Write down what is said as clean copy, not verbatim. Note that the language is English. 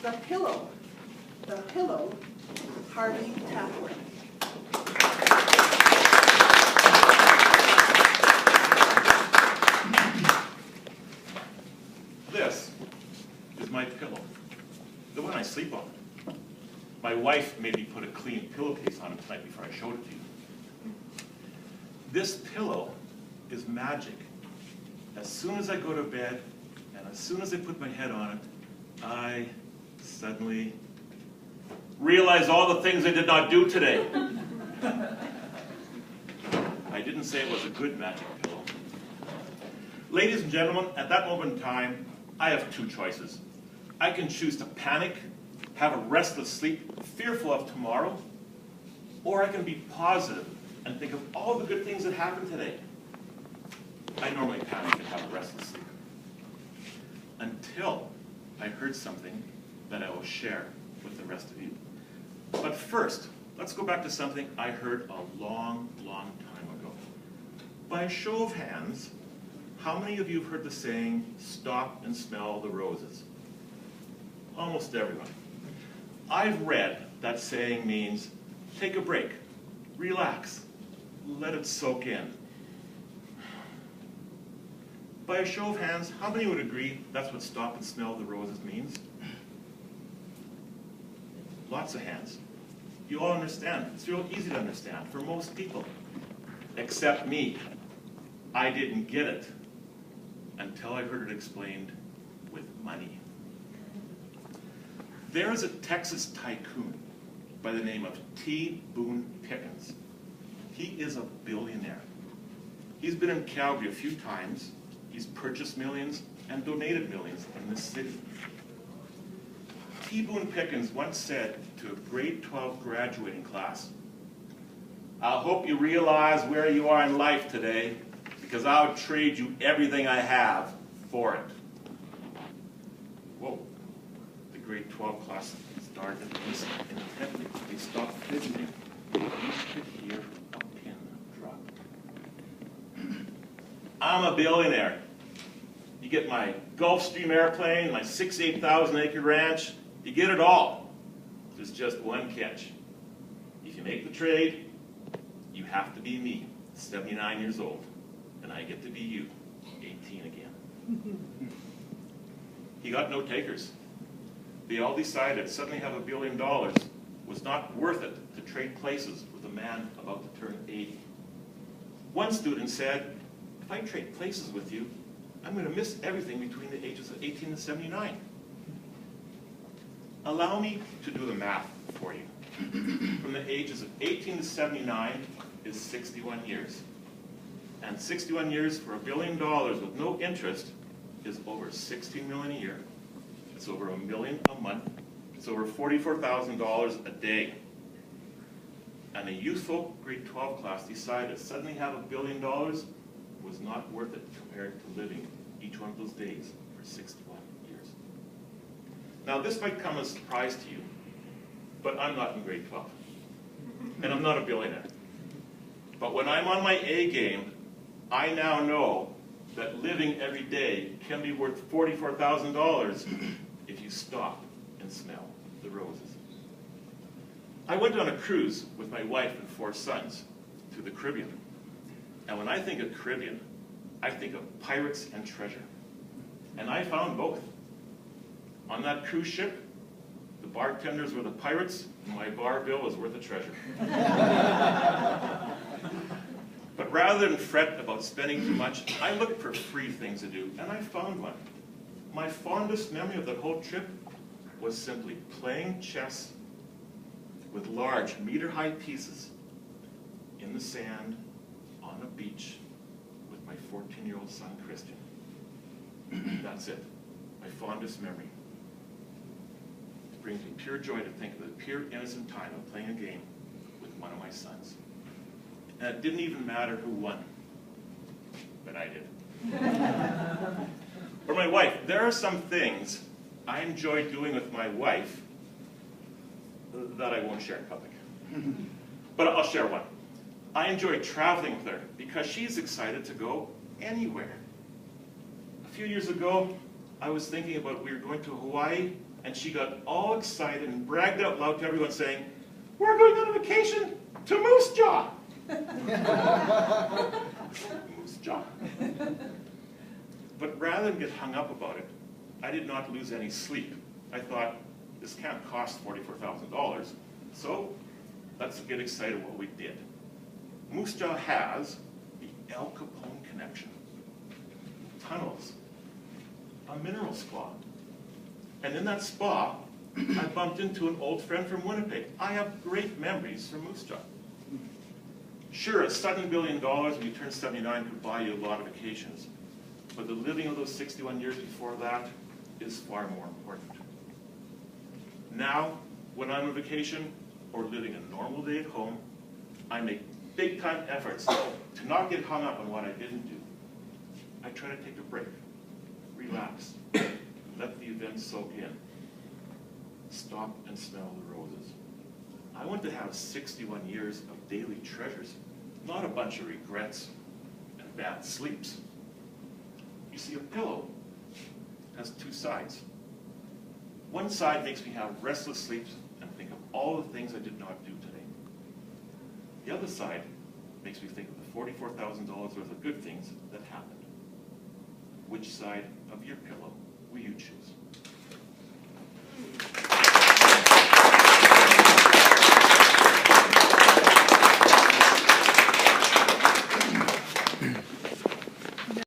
The pillow. The pillow, Harvey Tapworth. This is my pillow, the one I sleep on. My wife made me put a clean pillowcase on it tonight before I showed it to you. This pillow is magic. As soon as I go to bed, and as soon as I put my head on it, I suddenly realize all the things I did not do today. I didn't say it was a good magic pillow. Ladies and gentlemen, at that moment in time, I have two choices. I can choose to panic, have a restless sleep, fearful of tomorrow, or I can be positive and think of all the good things that happened today. I normally panic and have a restless sleep. Until I heard something that I will share with the rest of you. But first, let's go back to something I heard a long, long time ago. By a show of hands, how many of you have heard the saying, stop and smell the roses? Almost everyone. I've read that saying means take a break, relax, let it soak in. By a show of hands, how many would agree that's what stop and smell the roses means? Lots of hands. You all understand. It's real easy to understand for most people. Except me. I didn't get it until I heard it explained with money. There is a Texas tycoon by the name of T. Boone Pickens. He is a billionaire. He's been in Calgary a few times. He's purchased millions and donated millions in this city. T. Boone Pickens once said to a grade 12 graduating class, "I hope you realize where you are in life today, because I would trade you everything I have for it." Whoa. The grade 12 class started to listen intently. They stopped fidgeting. You could hear a pin drop. I'm a billionaire. You get my Gulfstream airplane, my 8,000 acre ranch, you get it all. There's just one catch. If you make the trade, you have to be me, 79 years old, and I get to be you, 18 again. He got no takers. They all decided suddenly have $1 billion was not worth it to trade places with a man about to turn 80. One student said, "If I trade places with you, I'm going to miss everything between the ages of 18 and 79. Allow me to do the math for you. From the ages of 18 to 79 is 61 years. And 61 years for $1 billion with no interest is over $16 million a year. It's over $1 million a month. It's over $44,000 a day. And a youthful grade 12 class decided suddenly have $1 billion was not worth it compared to living each one of those days for 61 years. Now this might come as a surprise to you, but I'm not in grade 12. And I'm not a billionaire. But when I'm on my A game, I now know that living every day can be worth $44,000 if you stop and smell the roses. I went on a cruise with my wife and 4 sons to the Caribbean. And when I think of Caribbean, I think of pirates and treasure. And I found both. On that cruise ship, the bartenders were the pirates, and my bar bill was worth a treasure. But rather than fret about spending too much, I looked for free things to do, and I found one. My fondest memory of the whole trip was simply playing chess with large meter-high pieces in the sand on a beach with my 14-year-old son, Christian. That's it, my fondest memory. It brings me pure joy to think of the pure innocent time of playing a game with one of my sons. And it didn't even matter who won, but I did. For my wife, there are some things I enjoy doing with my wife that I won't share in public. But I'll share one. I enjoy traveling with her because she's excited to go anywhere. A few years ago, I was thinking about we were going to Hawaii And she got all excited and bragged out loud to everyone saying, "We're going on a vacation to Moose Jaw." Moose Jaw. But rather than get hung up about it, I did not lose any sleep. I thought, this can't cost $44,000, so let's get excited what we did. Moose Jaw has the El Capone connection, tunnels, a mineral spa. And in that spa, I bumped into an old friend from Winnipeg. I have great memories from Moose Jaw. Sure, a sudden $1 billion when you turn 79 could buy you a lot of vacations, but the living of those 61 years before that is far more important. Now, when I'm on vacation or living a normal day at home, I make big-time efforts to not get hung up on what I didn't do. I try to take a break, relax, let the event soak in, stop and smell the roses. I want to have 61 years of daily treasures, not a bunch of regrets and bad sleeps. You see, a pillow has two sides. One side makes me have restless sleeps and think of all the things I did not do today. The other side makes me think of the $44,000 worth of good things that happened. Which side of your pillow will you choose?